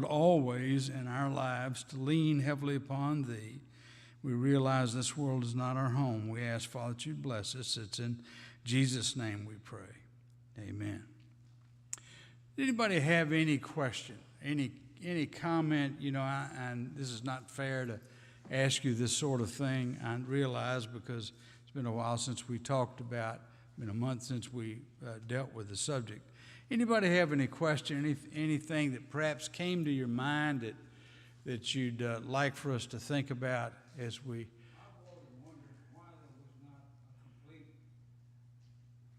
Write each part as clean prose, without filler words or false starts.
always in our lives to lean heavily upon Thee. We realize this world is not our home. We ask, Father, that you'd bless us. It's in Jesus' name we pray. Amen. Anybody have any question, any comment? And this is not fair to ask you this sort of thing. I realize because it's been a while since we talked about, been a month since we dealt with the subject. Anybody have any question, anything that perhaps came to your mind that you'd like for us to think about as we... I've always wondered why there was not a complete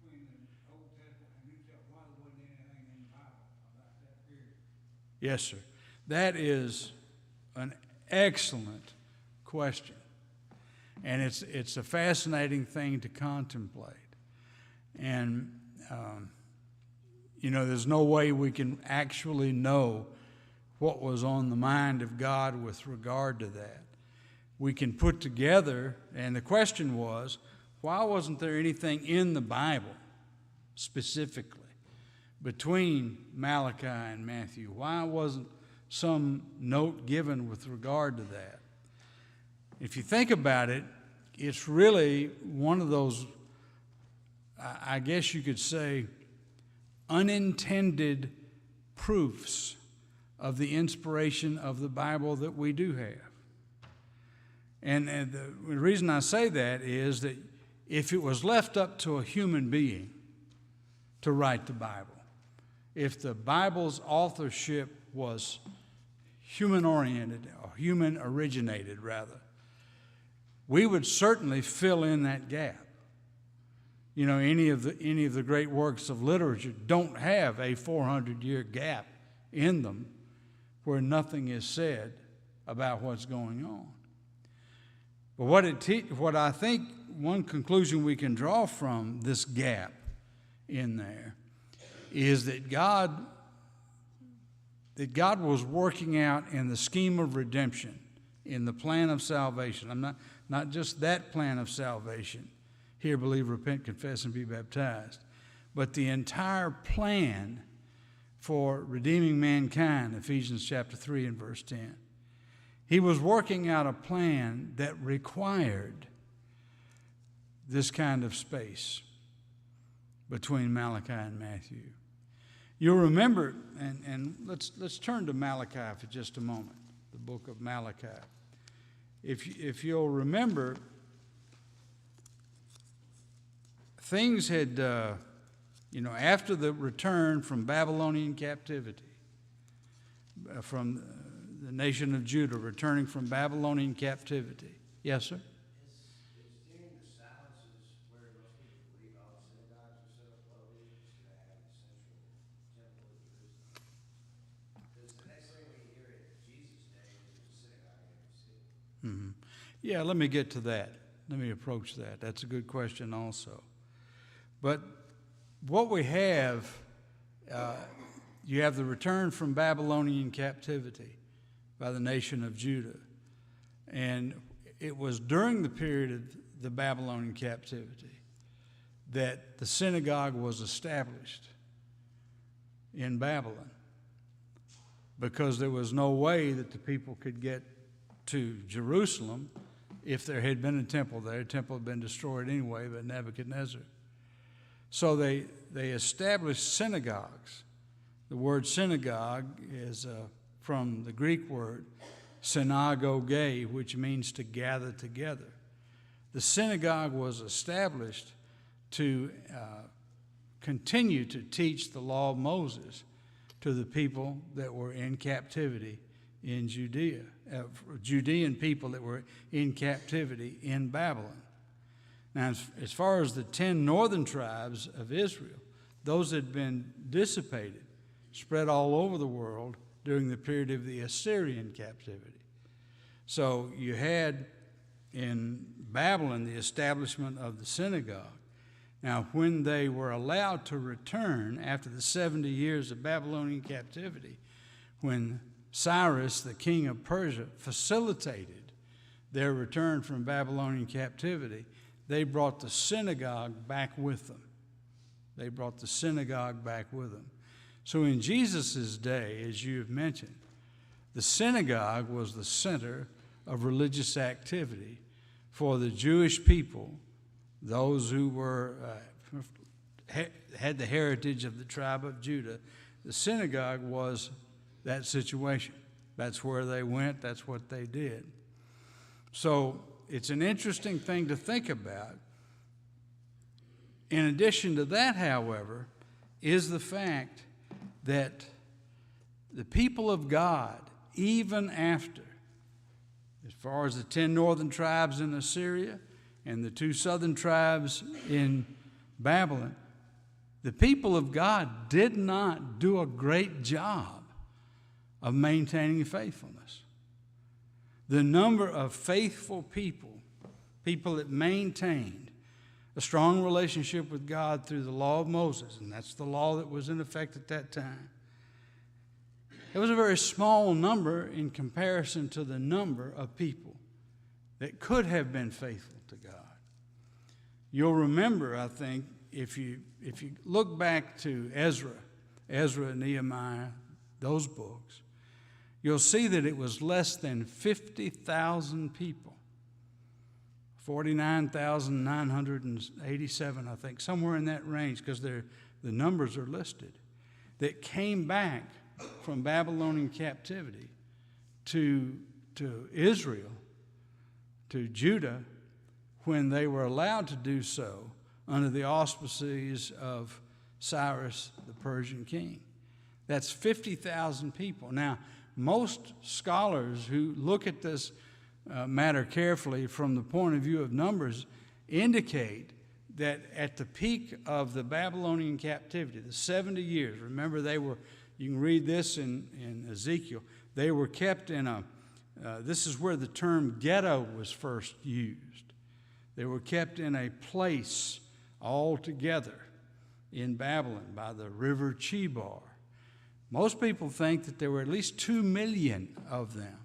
between the Old Testament and New Testament, why there wasn't anything in the Bible about that period. Yes, sir. That is an excellent question. And it's a fascinating thing to contemplate. And, there's no way we can actually know what was on the mind of God with regard to that. We can put together, and the question was, why wasn't there anything in the Bible specifically between Malachi and Matthew? Why wasn't some note given with regard to that? If you think about it, it's really one of those, I guess you could say, unintended proofs of the inspiration of the Bible that we do have. And the reason I say that is that if it was left up to a human being to write the Bible, if the Bible's authorship was human-oriented, or human-originated, rather, we would certainly fill in that gap. Any of the great works of literature don't have a 400-year gap in them where nothing is said about what's going on. But what I think one conclusion we can draw from this gap in there is that God was working out in the scheme of redemption, in the plan of salvation. I'm not just that plan of salvation. Hear, believe, repent, confess, and be baptized. But the entire plan for redeeming mankind, Ephesians chapter 3 and verse 10. He was working out a plan that required this kind of space between Malachi and Matthew. You'll remember, and let's turn to Malachi for just a moment, the book of Malachi. If you'll remember, things had, after the return from Babylonian captivity, from the nation of Judah returning from Babylonian captivity. Yes, sir? It's during the silences where most people believe all the synagogues are set up locally to have the central temple of Jerusalem. Because the next thing we hear in Jesus' day is there's a synagogue in every city. Mm-hmm. Yeah, let me get to that. Let me approach that. That's a good question also. But what we have, you have the return from Babylonian captivity by the nation of Judah. And it was during the period of the Babylonian captivity that the synagogue was established in Babylon, because there was no way that the people could get to Jerusalem if there had been a temple there. The temple had been destroyed anyway by Nebuchadnezzar. So they established synagogues. The word synagogue is from the Greek word synagogue, which means to gather together. The synagogue was established to continue to teach the law of Moses to the people that were in captivity in Judea, Judean people that were in captivity in Babylon. Now, as far as the 10 northern tribes of Israel, those had been dissipated, spread all over the world during the period of the Assyrian captivity. So you had in Babylon the establishment of the synagogue. Now, when they were allowed to return after the 70 years of Babylonian captivity, when Cyrus, the king of Persia, facilitated their return from Babylonian captivity, they brought the synagogue back with them. They brought the synagogue back with them. So in Jesus' day, as you have mentioned, The synagogue was the center of religious activity for the Jewish people, those who were had the heritage of the tribe of Judah. The synagogue was that situation. That's where they went. That's what they did. So it's an interesting thing to think about. In addition to that, however, is the fact that the people of God, even after, as far as the 10 northern tribes in Assyria and the 2 southern tribes in Babylon, the people of God did not do a great job of maintaining faithfulness. The number of faithful people that maintained a strong relationship with God through the law of Moses, and that's the law that was in effect at that time, it was a very small number in comparison to the number of people that could have been faithful to God. You'll remember, I think, if you look back to Ezra and Nehemiah, those books, you'll see that it was less than 50,000 people, 49,987, I think, somewhere in that range, because the numbers are listed, that came back from Babylonian captivity to Israel, to Judah, when they were allowed to do so under the auspices of Cyrus, the Persian king. That's 50,000 people. Now, most scholars who look at this matter carefully from the point of view of numbers indicate that at the peak of the Babylonian captivity, the 70 years, remember you can read this in Ezekiel, they were kept in this is where the term ghetto was first used. They were kept in a place all together in Babylon by the river Chebar. Most people think that there were at least 2 million of them.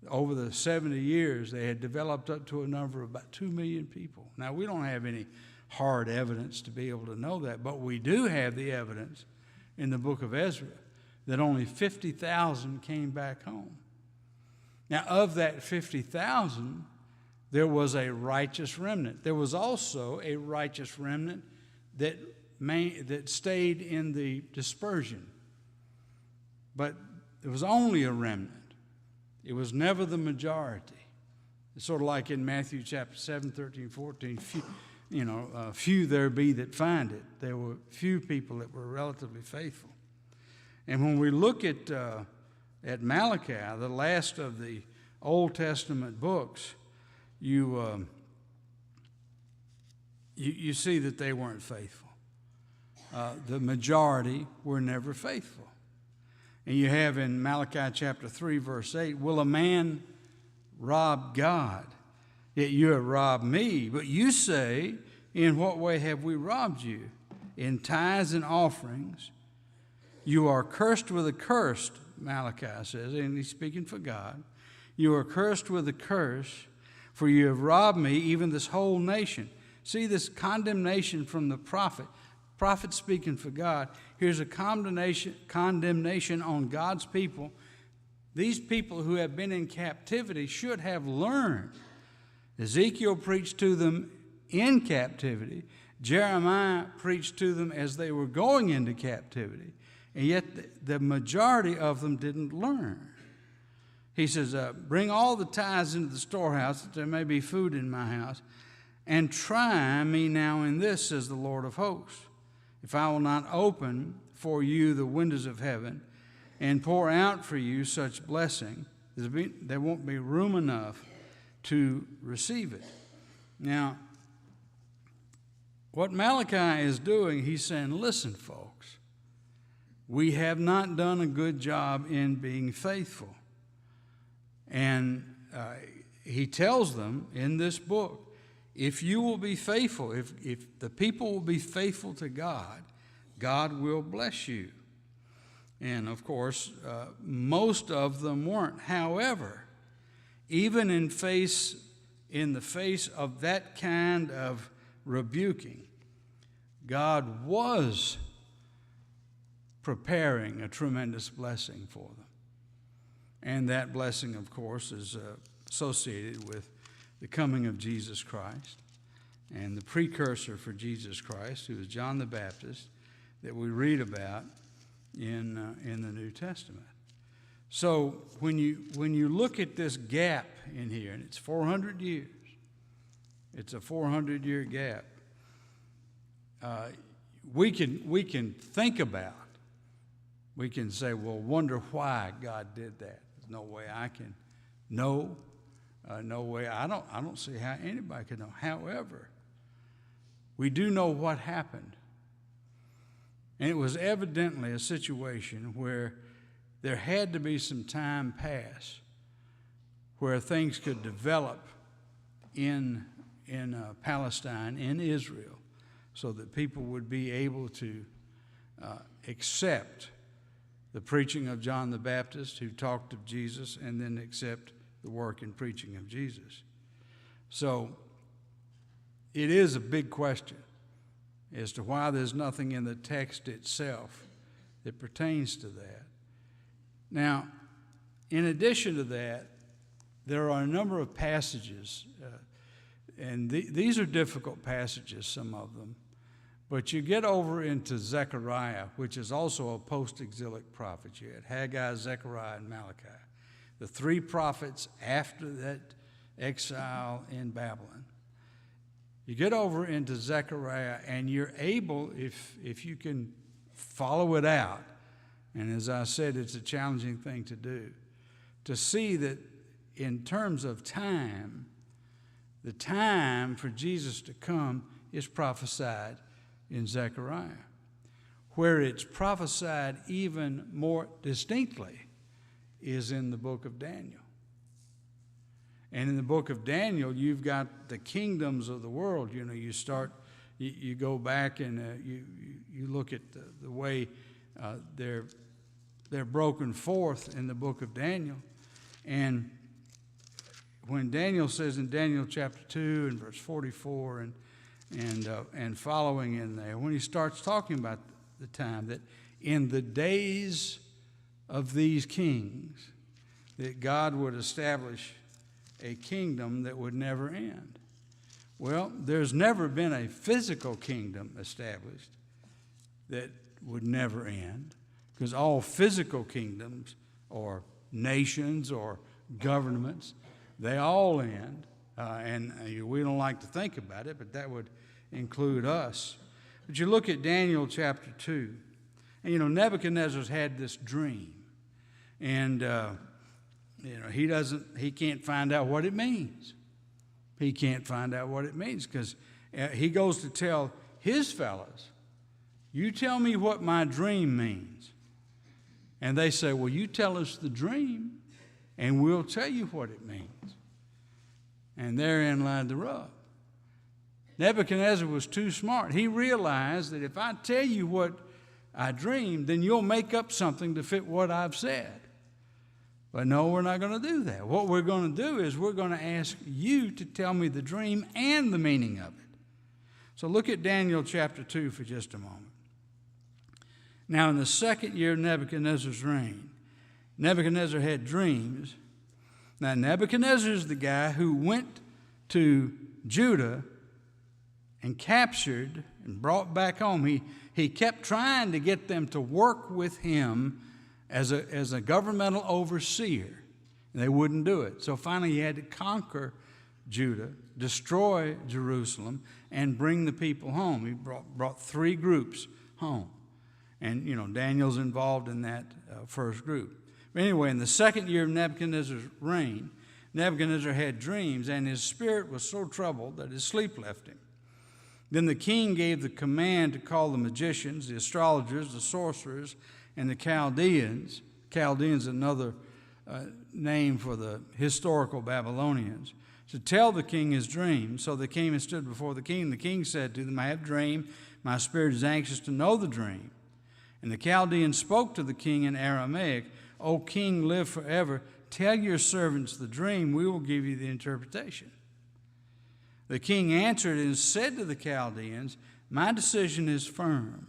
Over the 70 years, they had developed up to a number of about 2 million people. Now, we don't have any hard evidence to be able to know that, but we do have the evidence in the book of Ezra that only 50,000 came back home. Now, of that 50,000, there was a righteous remnant. There was also a righteous remnant that stayed in the dispersion. But it was only a remnant. It was never the majority. It's sort of like in Matthew chapter 7, 13, 14, few there be that find it. There were few people that were relatively faithful. And when we look at Malachi, the last of the Old Testament books, you see that they weren't faithful. The majority were never faithful. And you have in Malachi chapter 3, verse 8, will a man rob God? Yet you have robbed me. But you say, in what way have we robbed you? In tithes and offerings. You are cursed with a curse, Malachi says, and he's speaking for God. You are cursed with a curse, for you have robbed me, even this whole nation. See this condemnation from the prophet. Prophet speaking for God. Here's a condemnation on God's people. These people who have been in captivity should have learned. Ezekiel preached to them in captivity. Jeremiah preached to them as they were going into captivity. And yet the majority of them didn't learn. He says, bring all the tithes into the storehouse, that there may be food in my house. And try me now in this, says the Lord of hosts, if I will not open for you the windows of heaven and pour out for you such blessing, there won't be room enough to receive it. Now, what Malachi is doing, he's saying, listen, folks, we have not done a good job in being faithful. And he tells them in this book, if you will be faithful, if the people will be faithful to God, God will bless you. And of course, most of them weren't. However, even in the face of that kind of rebuking, God was preparing a tremendous blessing for them. And that blessing, of course, is associated with the coming of Jesus Christ. And the precursor for Jesus Christ, who is John the Baptist, that we read about in the New Testament. So when you look at this gap in here, and it's 400 years, it's a 400-year gap. We can think about. We can say, well, wonder why God did that. There's no way I can know. No way. I don't see how anybody could know. However, we do know what happened. And it was evidently a situation where there had to be some time pass where things could develop in Palestine, in Israel, so that people would be able to accept the preaching of John the Baptist, who talked of Jesus, and then accept the work and preaching of Jesus. So it is a big question as to why there's nothing in the text itself that pertains to that. Now, in addition to that, there are a number of passages, and these are difficult passages, some of them, but you get over into Zechariah, which is also a post-exilic prophet. You had Haggai, Zechariah, and Malachi, the three prophets after that exile in Babylon. You get over into Zechariah, and you're able, if you can follow it out, and as I said, it's a challenging thing to do, to see that in terms of time, the time for Jesus to come is prophesied in Zechariah. Where it's prophesied even more distinctly is in the book of Daniel. And in the book of Daniel, you've got the kingdoms of the world. You know, you go back and you look at the way they're broken forth in the book of Daniel. And when Daniel says in Daniel chapter 2 and verse 44 and following in there, when he starts talking about the time that in the days of these kings, that God would establish a kingdom that would never end. Well, there's never been a physical kingdom established that would never end, because all physical kingdoms or nations or governments, they all end. And we don't like to think about it, but that would include us. But you look at Daniel chapter 2, and Nebuchadnezzar's had this dream, and he can't find out what it means. He can't find out what it means because he goes to tell his fellows, you tell me what my dream means. And they say, well, you tell us the dream and we'll tell you what it means. And therein lied the rub. Nebuchadnezzar was too smart. He realized that if I tell you what I dreamed, then you'll make up something to fit what I've said. But no, we're not going to do that. What we're going to do is we're going to ask you to tell me the dream and the meaning of it. So look at Daniel chapter 2 for just a moment. Now, in the second year of Nebuchadnezzar's reign, Nebuchadnezzar had dreams. Now, Nebuchadnezzar is the guy who went to Judah and captured and brought back home. He kept trying to get them to work with him as a governmental overseer. And they wouldn't do it. So finally he had to conquer Judah, destroy Jerusalem, and bring the people home. He brought three groups home. And, Daniel's involved in that first group. But anyway, in the second year of Nebuchadnezzar's reign, Nebuchadnezzar had dreams, and his spirit was so troubled that his sleep left him. Then the king gave the command to call the magicians, the astrologers, the sorcerers, and the Chaldeans. Chaldeans, another name for the historical Babylonians, to tell the king his dream. So they came and stood before the king. The king said to them, I have a dream. My spirit is anxious to know the dream. And the Chaldeans spoke to the king in Aramaic, O king, live forever. Tell your servants the dream. We will give you the interpretation. The king answered and said to the Chaldeans, my decision is firm.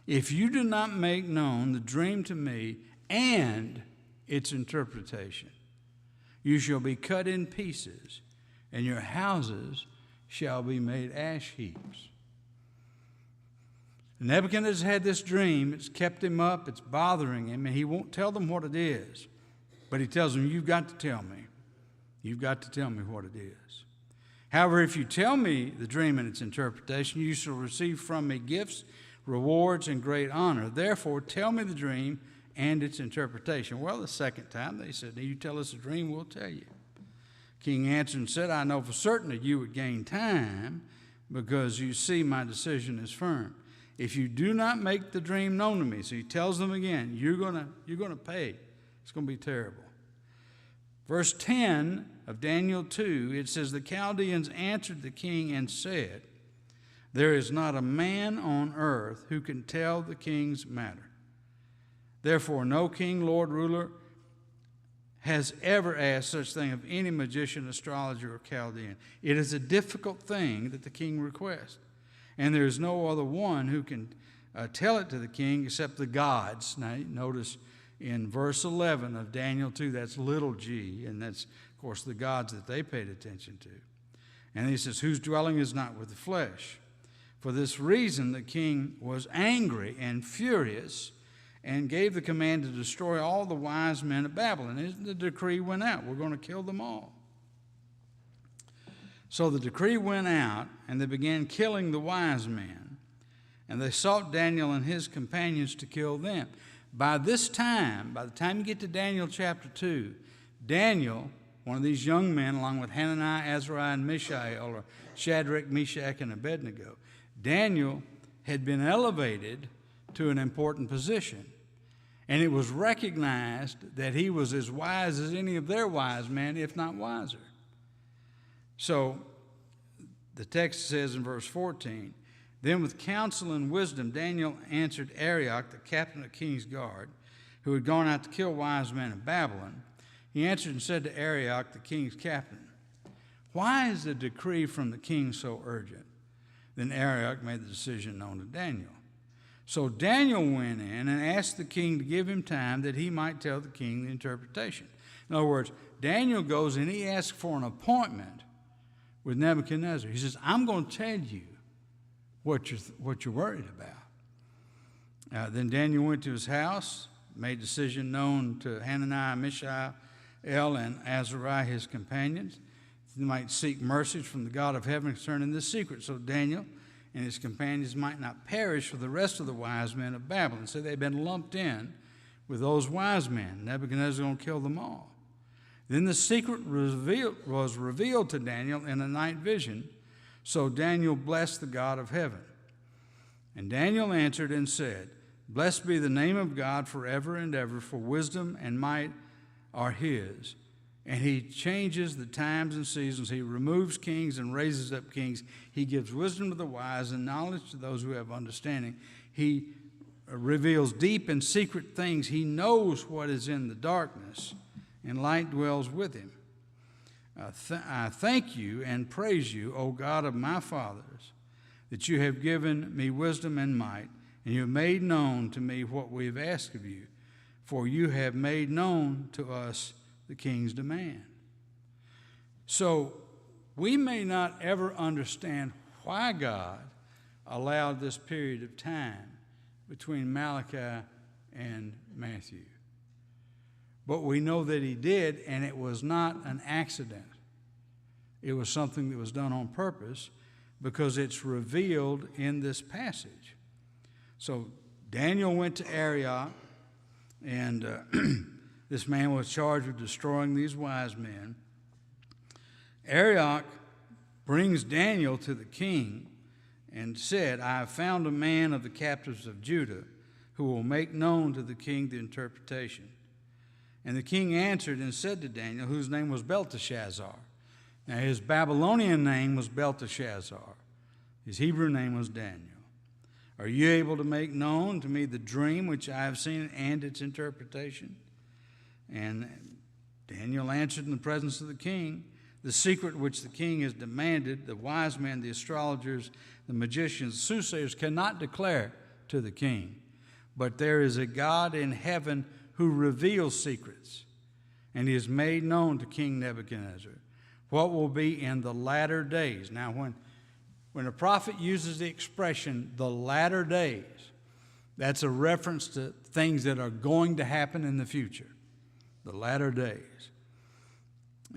If you do not make known the dream to me and its interpretation. You shall be cut in pieces, and your houses shall be made ash heaps. Nebuchadnezzar had this dream. It's kept him up. It's bothering him, and he won't tell them what it is. But he tells them, you've got to tell me. You've got to tell me what it is. However, if you tell me the dream and its interpretation, you shall receive from me gifts, rewards, and great honor. Therefore, tell me the dream and its interpretation. Well, the second time they said, you tell us a dream, we'll tell you. King answered and said, I know for certain that you would gain time, because you see my decision is firm. If you do not make the dream known to me, so he tells them again, you're gonna pay. It's going to be terrible. Verse 10 of Daniel 2, it says, the Chaldeans answered the king and said, there is not a man on earth who can tell the king's matter. Therefore, no king, lord, ruler has ever asked such thing of any magician, astrologer, or Chaldean. It is a difficult thing that the king requests, and there is no other one who can tell it to the king except the gods. Now, notice in verse 11 of Daniel 2, that's little g, and that's, of course, the gods that they paid attention to. And he says, whose dwelling is not with the flesh. For this reason, the king was angry and furious and gave the command to destroy all the wise men of Babylon. And the decree went out. We're going to kill them all. So the decree went out, and they began killing the wise men. And they sought Daniel and his companions to kill them. By this time, by the time you get to Daniel chapter 2, Daniel, one of these young men, along with Hananiah, Azariah, and Mishael, or Shadrach, Meshach, and Abednego, Daniel had been elevated to an important position. And it was recognized that he was as wise as any of their wise men, if not wiser. So the text says in verse 14, then with counsel and wisdom, Daniel answered Arioch, the captain of the king's guard, who had gone out to kill wise men of Babylon. He answered and said to Arioch, the king's captain, why is the decree from the king so urgent? Then Arioch made the decision known to Daniel. So Daniel went in and asked the king to give him time that he might tell the king the interpretation. In other words, Daniel goes and he asks for an appointment with Nebuchadnezzar. He says, I'm going to tell you what you're worried about. Then Daniel went to his house, made decision known to Hananiah, Mishael, and Azariah, his companions. They might seek mercy from the God of heaven concerning this secret, so Daniel and his companions might not perish with the rest of the wise men of Babylon. So they've been lumped in with those wise men. Nebuchadnezzar is going to kill them all. Then the secret was revealed to Daniel in a night vision. So Daniel blessed the God of heaven. And Daniel answered and said, blessed be the name of God forever and ever, for wisdom and might are his. And he changes the times and seasons. He removes kings and raises up kings. He gives wisdom to the wise and knowledge to those who have understanding. He reveals deep and secret things. He knows what is in the darkness, and light dwells with him. I thank you and praise you, O God of my fathers, that you have given me wisdom and might, and you have made known to me what we have asked of you, for you have made known to us the king's demand. So we may not ever understand why God allowed this period of time between Malachi and Matthew. But we know that he did, and it was not an accident. It was something that was done on purpose, because it's revealed in this passage. So Daniel went to Arioch, and this man was charged with destroying these wise men. Arioch brings Daniel to the king and said, I have found a man of the captives of Judah who will make known to the king the interpretation. And the king answered and said to Daniel, whose name was Belteshazzar. Now his Babylonian name was Belteshazzar. His Hebrew name was Daniel. Are you able to make known to me the dream which I have seen and its interpretation? And Daniel answered in the presence of the king, the secret which the king has demanded, the wise men, the astrologers, the magicians, the soothsayers cannot declare to the king. But there is a God in heaven who reveals secrets, and he has made known to King Nebuchadnezzar what will be in the latter days. Now, when a prophet uses the expression, the latter days, that's a reference to things that are going to happen in the future, the latter days.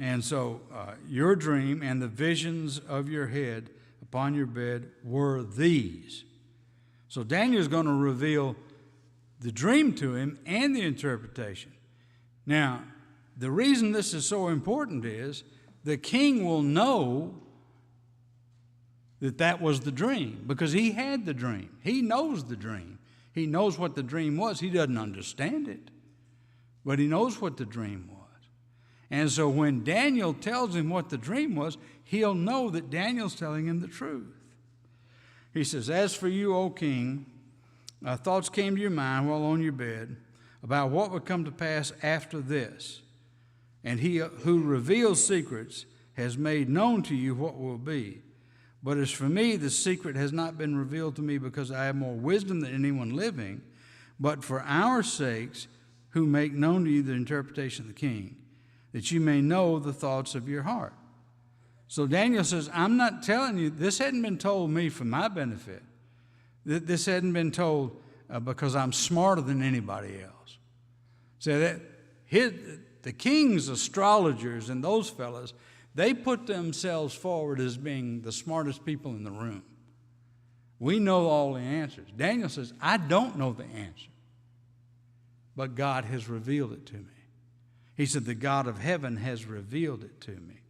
And so your dream and the visions of your head upon your bed were these. So Daniel's going to reveal the dream to him and the interpretation. Now, the reason this is so important is the king will know that that was the dream because he had the dream. He knows the dream. He knows what the dream was. He doesn't understand it, but he knows what the dream was. And so when Daniel tells him what the dream was, he'll know that Daniel's telling him the truth. He says, as for you, O king, thoughts came to your mind while on your bed about what would come to pass after this. And he who reveals secrets has made known to you what will be. But as for me, the secret has not been revealed to me because I have more wisdom than anyone living, but for our sakes who make known to you the interpretation of the king, that you may know the thoughts of your heart. So Daniel says, I'm not telling you, this hadn't been told me for my benefit. This hadn't been told because I'm smarter than anybody else. So that the king's astrologers and those fellows, they put themselves forward as being the smartest people in the room. We know all the answers. Daniel says, I don't know the answer, but God has revealed it to me. He said, the God of heaven has revealed it to me.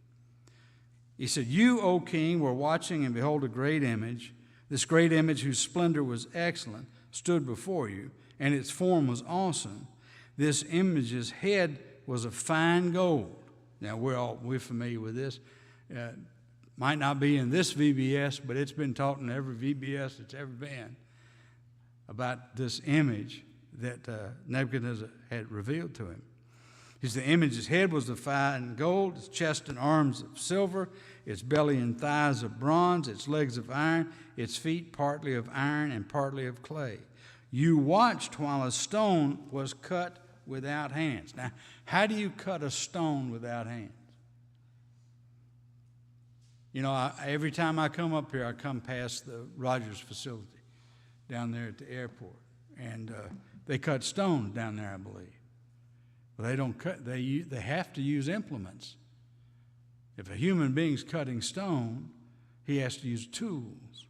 He said, you, O king, were watching, and behold, a great image. This great image, whose splendor was excellent, stood before you, and its form was awesome. This image's head was of fine gold. Now, we're familiar with this. Might not be in this VBS, but it's been taught in every VBS that's ever been about this image that Nebuchadnezzar had revealed to him. The image's head was of fine gold, its chest and arms of silver, its belly and thighs of bronze, its legs of iron, its feet partly of iron and partly of clay. You watched while a stone was cut without hands. Now, how do you cut a stone without hands? You know, every time I come up here, I come past the Rogers facility down there at the airport, and they cut stones down there, I believe. Well, they don't cut. They have to use implements. If a human being's cutting stone, he has to use tools.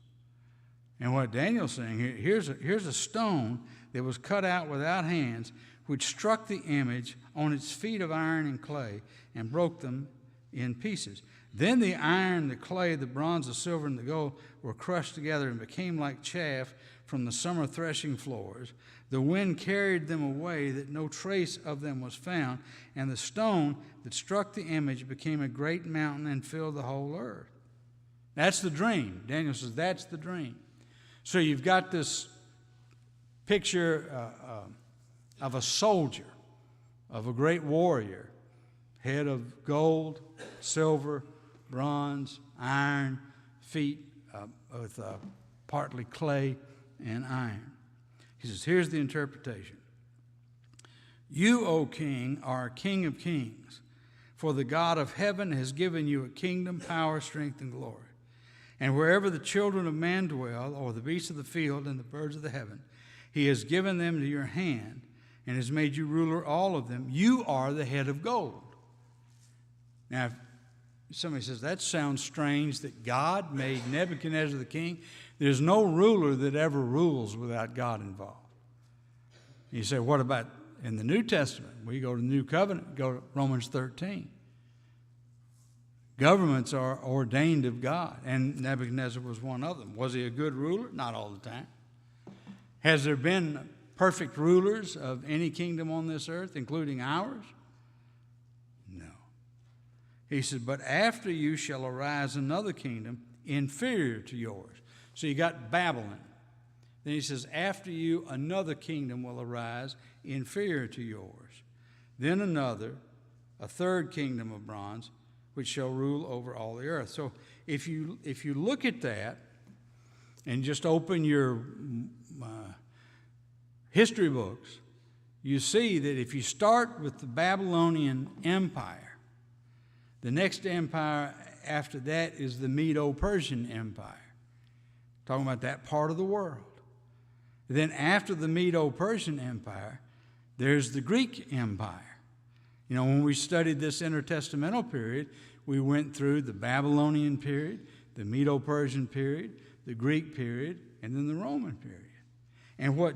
And what Daniel's saying here, here's a stone that was cut out without hands, which struck the image on its feet of iron and clay and broke them in pieces. Then the iron, the clay, the bronze, the silver, and the gold were crushed together and became like chaff from the summer threshing floors. The wind carried them away, that no trace of them was found, and the stone that struck the image became a great mountain and filled the whole earth. That's the dream. Daniel says that's the dream. So you've got this picture of a soldier, of a great warrior, head of gold, silver, bronze, iron, feet with partly clay and iron. He says, here's the interpretation. You, O king, are a king of kings, for the God of heaven has given you a kingdom, power, strength, and glory. And wherever the children of man dwell, or the beasts of the field and the birds of the heaven, he has given them to your hand and has made you ruler all of them. You are the head of gold. Now, if somebody says, that sounds strange that God made Nebuchadnezzar the king. There's no ruler that ever rules without God involved. You say, what about in the New Testament? We go to the New Covenant, go to Romans 13. Governments are ordained of God, and Nebuchadnezzar was one of them. Was he a good ruler? Not all the time. Has there been perfect rulers of any kingdom on this earth, including ours? No. He said, but after you shall arise another kingdom inferior to yours. So you got Babylon. Then he says, after you, another kingdom will arise inferior to yours. Then another, a third kingdom of bronze, which shall rule over all the earth. So if you look at that and just open your history books, you see that if you start with the Babylonian Empire, the next empire after that is the Medo-Persian Empire. Talking about that part of the world. Then after the Medo-Persian Empire, there's the Greek Empire. You know, when we studied this intertestamental period, we went through the Babylonian period, the Medo-Persian period, the Greek period, and then the Roman period. And what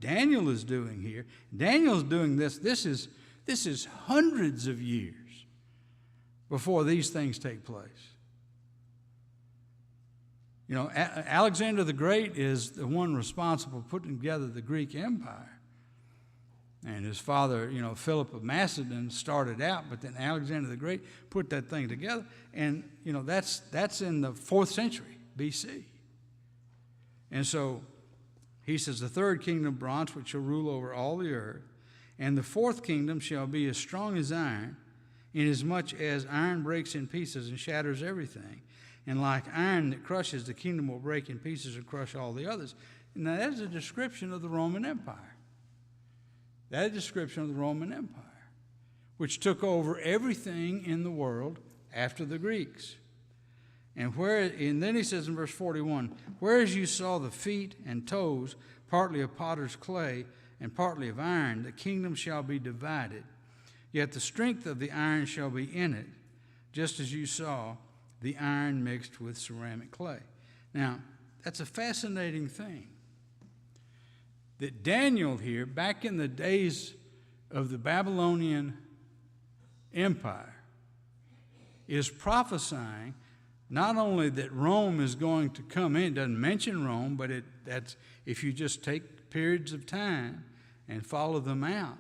Daniel is doing here, Daniel's doing this is hundreds of years before these things take place. You know, Alexander the Great is the one responsible for putting together the Greek Empire. And his father, you know, Philip of Macedon started out, but then Alexander the Great put that thing together. And, you know, that's in the 4th century B.C. And so he says, the third kingdom of bronze, which shall rule over all the earth, and the fourth kingdom shall be as strong as iron, inasmuch as iron breaks in pieces and shatters everything. And like iron that crushes, the kingdom will break in pieces and crush all the others. Now, that is a description of the Roman Empire. That is a description of the Roman Empire, which took over everything in the world after the Greeks. And then he says in verse 41, whereas you saw the feet and toes, partly of potter's clay and partly of iron, the kingdom shall be divided. Yet the strength of the iron shall be in it, just as you saw the iron mixed with ceramic clay. Now, that's a fascinating thing. That Daniel here, back in the days of the Babylonian Empire, is prophesying not only that Rome is going to come in, it doesn't mention Rome, but that's if you just take periods of time and follow them out.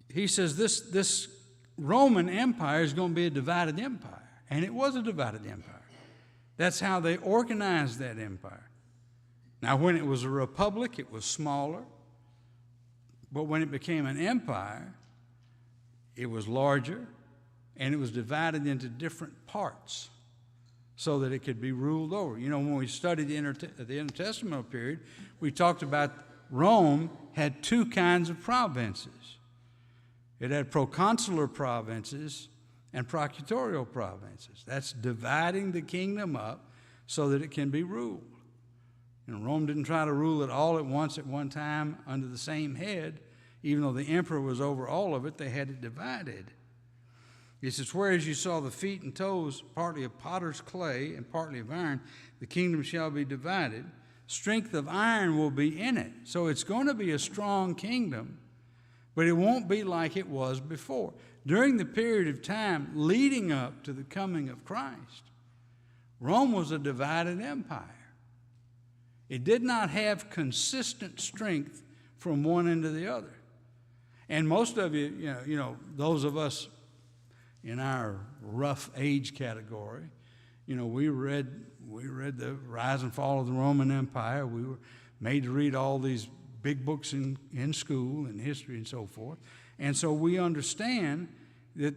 He says this Roman Empire is going to be a divided empire. And it was a divided empire. That's how they organized that empire. Now, when it was a republic, it was smaller. But when it became an empire, it was larger, and it was divided into different parts so that it could be ruled over. You know, when we studied the intertestamental period, we talked about Rome had 2 kinds of provinces. It had proconsular provinces and procutorial provinces. That's dividing the kingdom up so that it can be ruled. You know, Rome didn't try to rule it all at once at one time under the same head. Even though the emperor was over all of it, they had it divided. He says, whereas you saw the feet and toes, partly of potter's clay and partly of iron, the kingdom shall be divided. Strength of iron will be in it. So it's going to be a strong kingdom, but it won't be like it was before. During the period of time leading up to the coming of Christ, Rome was a divided empire. It did not have consistent strength from one end to the other. And most of you know, those of us in our rough age category, you know, we read the rise and fall of the Roman Empire. We were made to read all these big books in school and history and so forth. And so we understand that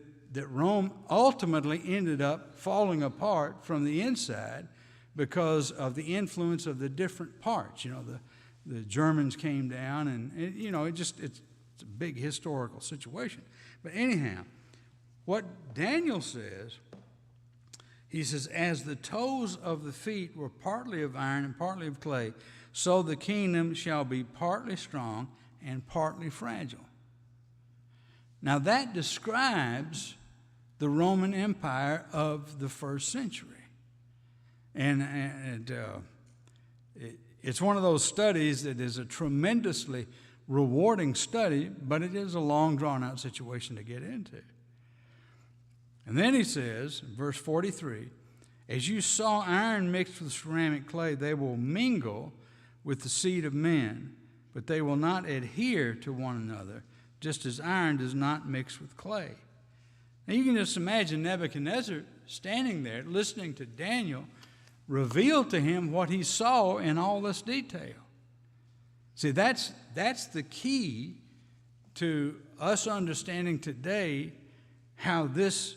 Rome ultimately ended up falling apart from the inside because of the influence of the different parts. You know, the Germans came down, and you know, it's a big historical situation. But anyhow, what Daniel says, he says, as the toes of the feet were partly of iron and partly of clay, so the kingdom shall be partly strong and partly fragile. Now that describes the Roman Empire of the 1st century. And it's one of those studies that is a tremendously rewarding study, but it is a long, drawn-out situation to get into. And then he says, verse 43, as you saw iron mixed with ceramic clay, they will mingle with the seed of men, but they will not adhere to one another, just as iron does not mix with clay. Now you can just imagine Nebuchadnezzar standing there listening to Daniel reveal to him what he saw in all this detail. See, that's the key to us understanding today how this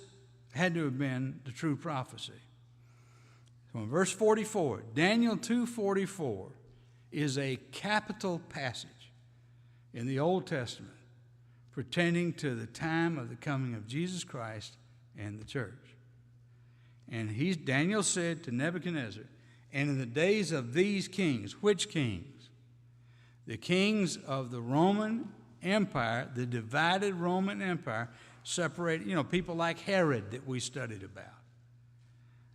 had to have been the true prophecy. So in verse 44, Daniel 2:44 is a capital passage. in the Old Testament pertaining to the time of the coming of Jesus Christ and the church. And Daniel said to Nebuchadnezzar, and in the days of these kings, which kings? The kings of the Roman Empire, the divided Roman Empire, separated, people like Herod that we studied about.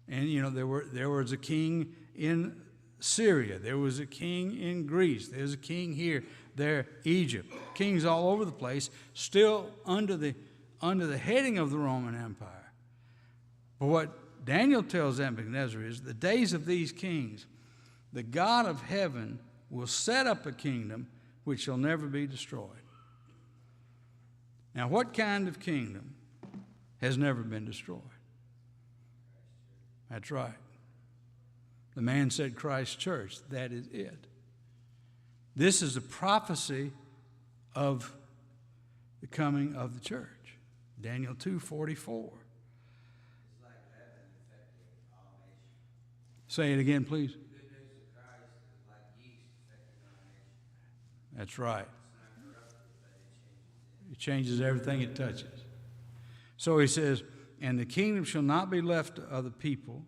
And, there was a king in Syria. There was a king in Greece. There's a king here, there, Egypt. Kings all over the place, still under the heading of the Roman Empire. But what Daniel tells Nebuchadnezzar is the days of these kings, the God of heaven will set up a kingdom which shall never be destroyed. Now, what kind of kingdom has never been destroyed? That's right. The man said Christ's church. That is it. This is a prophecy of the coming of the church. Daniel 2:44. It's like heaven affecting all nations. Say it again, please. The good news of Christ is like yeast affecting all nations. That's right. It's not corrupted, but It changes everything it touches. So he says, and the kingdom shall not be left to other people.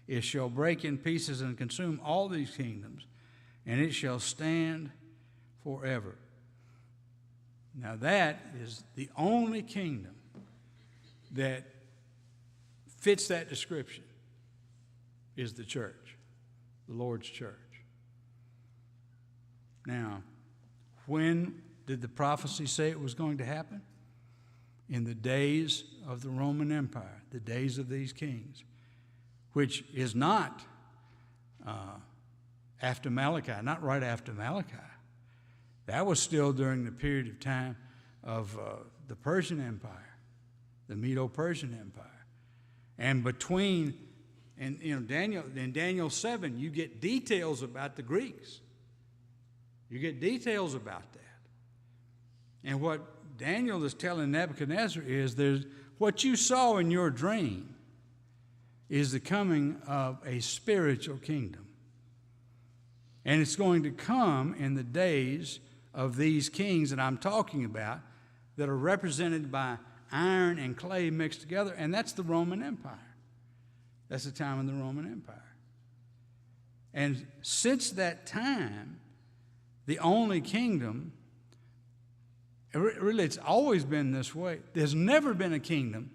It shall break in pieces and consume all these kingdoms, and it shall stand forever. Now that is the only kingdom that fits that description, is the church, the Lord's church. Now, when did the prophecy say it was going to happen? In the days of the Roman Empire, the days of these kings, which is not after Malachi, not right after Malachi. That was still during the period of time of the Persian Empire, the Medo-Persian Empire. And between, in Daniel 7, you get details about the Greeks. You get details about that. And what Daniel is telling Nebuchadnezzar is what you saw in your dream is the coming of a spiritual kingdom. And it's going to come in the days of these kings that I'm talking about that are represented by iron and clay mixed together, and that's the Roman Empire. That's the time of the Roman Empire. And since that time, the only kingdom, really it's always been this way. There's never been a kingdom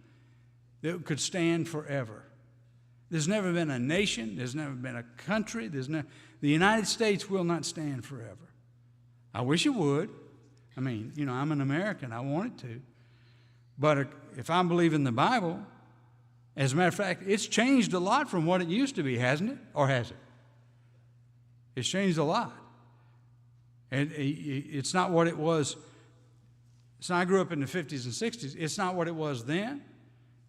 that could stand forever. There's never been a nation. There's never been a country. The United States will not stand forever. I wish it would. I mean, I'm an American. I want it to. But if I believe in the Bible, as a matter of fact, it's changed a lot from what it used to be, hasn't it? Or has it? It's changed a lot. And it's not what it was. So I grew up in the 50s and 60s. It's not what it was then.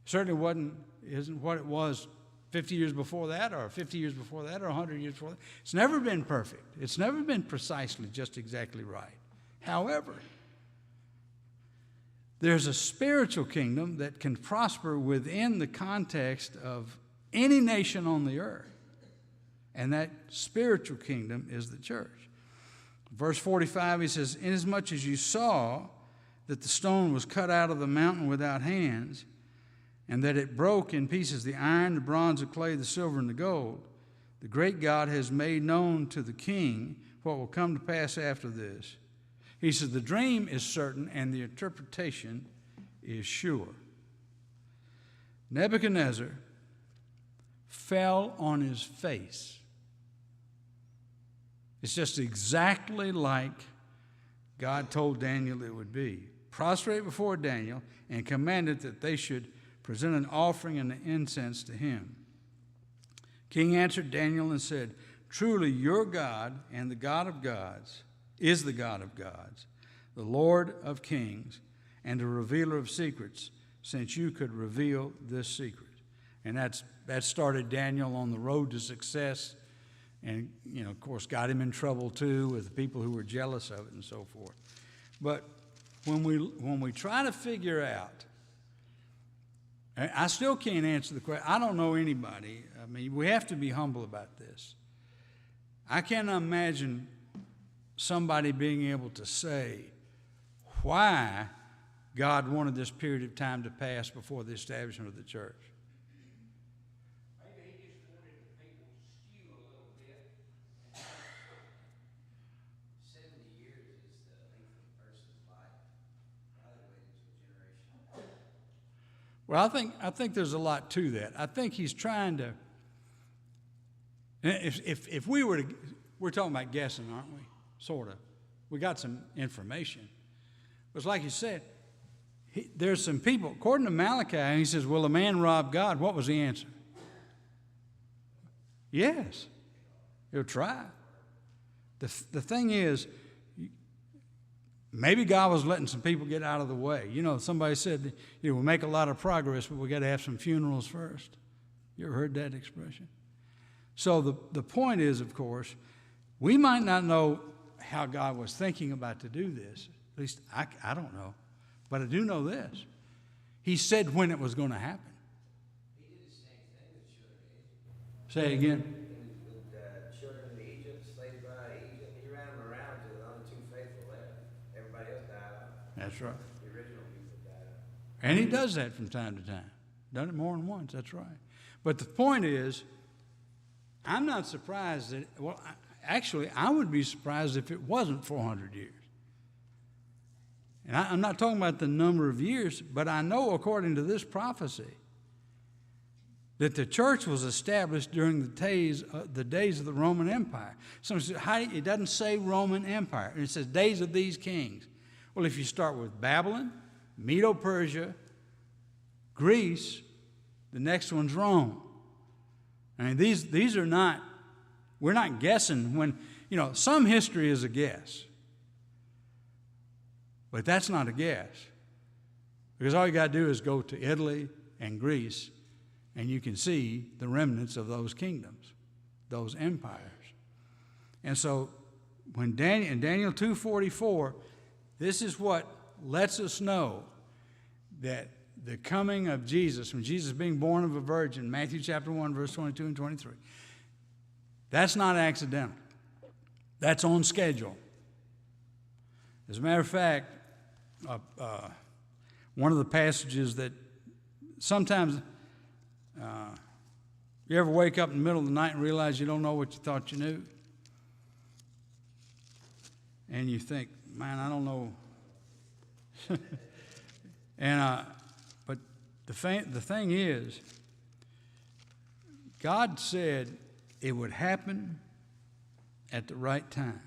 Certainly isn't what it was 50 years before that, or 50 years before that, or 100 years before that. It's never been perfect. It's never been precisely just exactly right. However, there's a spiritual kingdom that can prosper within the context of any nation on the earth. And that spiritual kingdom is the church. Verse 45, he says, inasmuch as you saw that the stone was cut out of the mountain without hands, and that it broke in pieces the iron, the bronze, the clay, the silver, and the gold, the great God has made known to the king what will come to pass after this. He says, the dream is certain and the interpretation is sure. Nebuchadnezzar fell on his face. It's just exactly like God told Daniel it would be. Prostrate before Daniel and commanded that they should present an offering and an incense to him. King answered Daniel and said, truly your God and the God of gods is the God of gods, the Lord of kings, and a revealer of secrets, since you could reveal this secret. And that started Daniel on the road to success, and of course got him in trouble too with the people who were jealous of it and so forth. But when we try to figure out, I still can't answer the question. I don't know anybody. I mean, we have to be humble about this. I can't imagine somebody being able to say why God wanted this period of time to pass before the establishment of the church. Maybe he just wanted the people to skew a little bit. 70 years is the length of a person's life. Why they waited till a generation? Well, I think there's a lot to that. I think he's trying to. If we were to, we're talking about guessing, aren't we? Sort of. We got some information. But it's like you said, there's some people, according to Malachi, he says, will a man rob God? What was the answer? Yes. He'll try. The thing is, maybe God was letting some people get out of the way. You know, somebody said, we make a lot of progress, but we got to have some funerals first. You ever heard that expression? So the point is, of course, we might not know how God was thinking about to do this. At least I don't know. But I do know this. He said when it was going to happen. He did the same thing with children of Egypt. Say it again. With children of Egypt, slaves brought out of Egypt, he ran them around till the only two faithful left. Everybody else died out. That's right. The original people died out. And he does that from time to time. Done it more than once, that's right. But the point is, I'm not surprised that, well, actually, I would be surprised if it wasn't 400 years. And I'm not talking about the number of years, but I know according to this prophecy that the church was established during the days of the Roman Empire. Some say, it doesn't say Roman Empire. It says days of these kings. Well, if you start with Babylon, Medo-Persia, Greece, the next one's Rome. I mean, these are not, we're not guessing when, some history is a guess. But that's not a guess. Because all you got to do is go to Italy and Greece, and you can see the remnants of those kingdoms, those empires. And so when in Daniel 2:44, this is what lets us know that the coming of Jesus, when Jesus being born of a virgin, Matthew chapter 1, verse 22 and 23, that's not accidental. That's on schedule. As a matter of fact, one of the passages that sometimes you ever wake up in the middle of the night and realize you don't know what you thought you knew? And you think, man, I don't know. But the thing is, God said it would happen at the right time.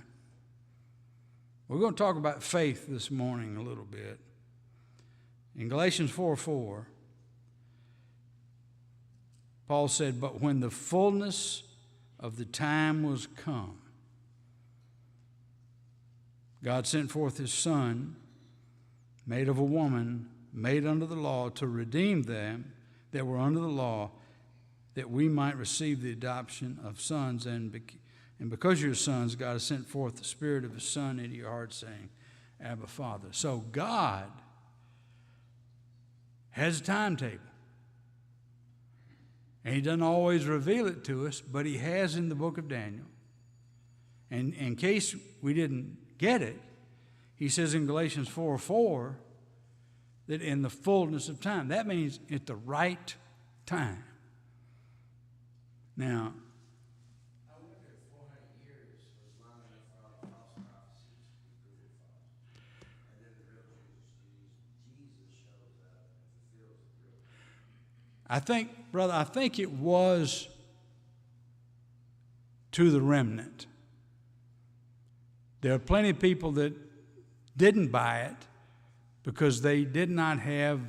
We're going to talk about faith this morning a little bit. In Galatians 4:4, Paul said, but when the fullness of the time was come, God sent forth his Son, made of a woman, made under the law, to redeem them that were under the law, that we might receive the adoption of sons. And because you're sons, God has sent forth the Spirit of his Son into your heart, saying, Abba, Father. So God has a timetable. And he doesn't always reveal it to us, but he has in the book of Daniel. And in case we didn't get it, he says in Galatians 4:4 that in the fullness of time. That means at the right time. Now, I wonder if 400 years was long enough for all the false prophecies to be proven false. And then the real Jesus shows up and fulfills the real. I think it was to the remnant. There are plenty of people that didn't buy it because they did not have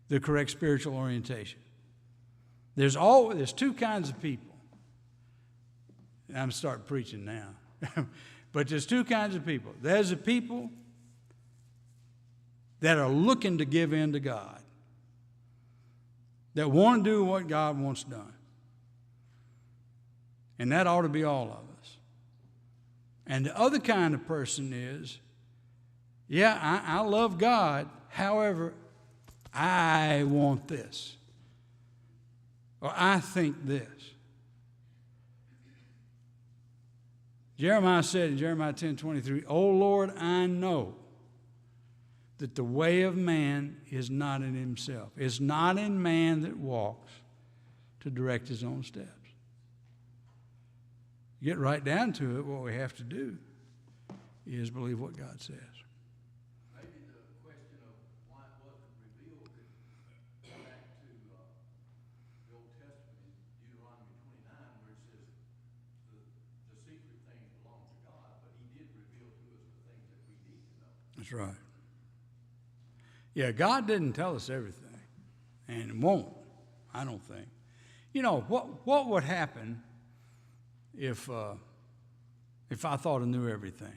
the correct spiritual orientation. There's two kinds of people. I'm starting preaching now. But there's two kinds of people. There's the people that are looking to give in to God, that want to do what God wants done. And that ought to be all of us. And the other kind of person is, I love God, however, I want this. Or I think this. Jeremiah said in Jeremiah 10:23, O Lord, I know that the way of man is not in himself. It's not in man that walks to direct his own steps. You get right down to it, what we have to do is believe what God says. Maybe the question of why it wasn't revealed could go back to the Old Testament in Deuteronomy 29, where it says the secret things belong to God, but he did reveal to us the things that we need to know. That's right. Yeah, God didn't tell us everything, and won't, I don't think. You know, what would happen if I thought I knew everything?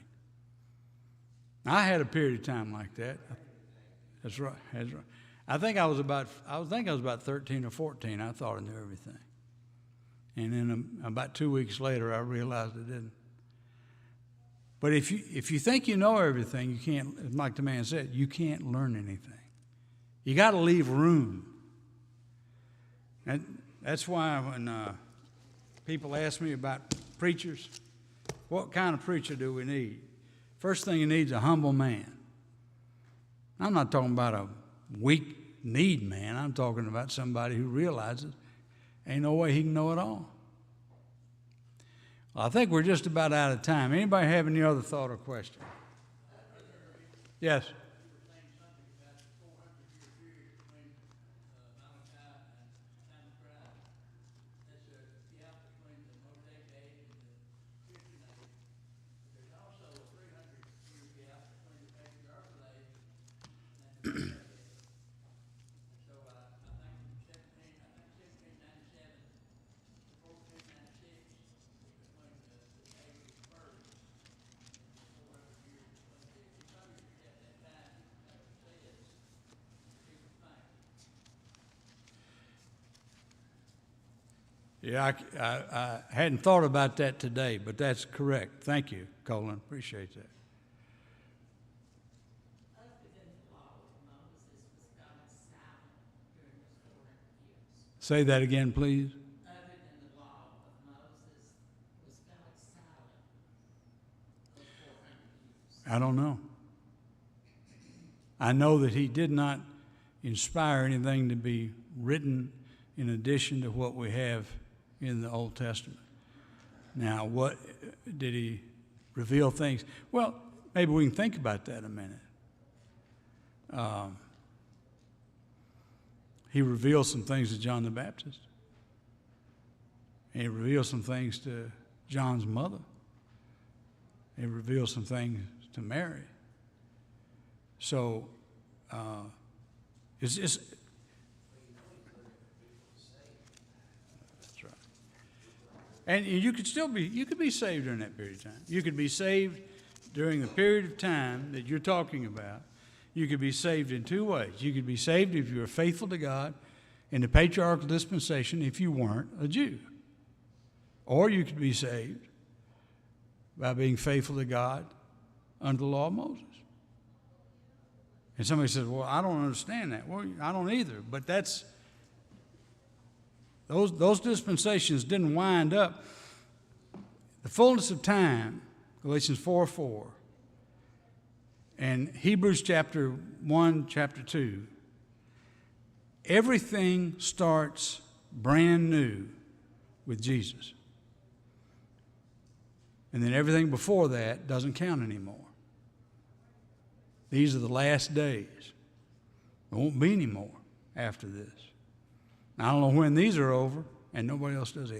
I had a period of time like that. That's right. That's right. I think I was about 13 or 14. I thought I knew everything, and then about 2 weeks later, I realized I didn't. But if you think you know everything, you can't. Like the man said, you can't learn anything. You got to leave room. And that's why when people ask me about preachers, what kind of preacher do we need? First thing you need is a humble man. I'm not talking about a weak need man. I'm talking about somebody who realizes ain't no way he can know it all. Well, I think we're just about out of time. Anybody have any other thought or question? Yes. You were saying something about the 400-year period between Malachi and Synagogue. That's a gap between the Mosaic age and the Christian age. But there's also a 300-year gap between the patriarchal age and the Mosaic age. And so I think 1797 to 1496 is between the age of first and the 400 years between the. If some of you at that time says people think. Yeah, I hadn't thought about that today, but that's correct. Thank you, Colin. Appreciate that. Other than the law of Moses, was God silent during those 400 years? Say that again, please. Other than the law of Moses, was God silent those 400 years? I don't know. I know that he did not inspire anything to be written in addition to what we have in the Old Testament. Now, what did he reveal things? Well, maybe we can think about that a minute. He revealed some things to John the Baptist. And he revealed some things to John's mother. He revealed some things to Mary. So, it's just. That's right. And you could be saved during that period of time. You could be saved during the period of time that you're talking about. You could be saved in two ways. You could be saved if you were faithful to God in the patriarchal dispensation if you weren't a Jew. Or you could be saved by being faithful to God under the law of Moses. And somebody says, well, I don't understand that. Well, I don't either. But those dispensations didn't wind up. The fullness of time, Galatians 4:4, and Hebrews chapter 1, chapter 2, everything starts brand new with Jesus. And then everything before that doesn't count anymore. These are the last days. There won't be any more after this. Now, I don't know when these are over, and nobody else does either.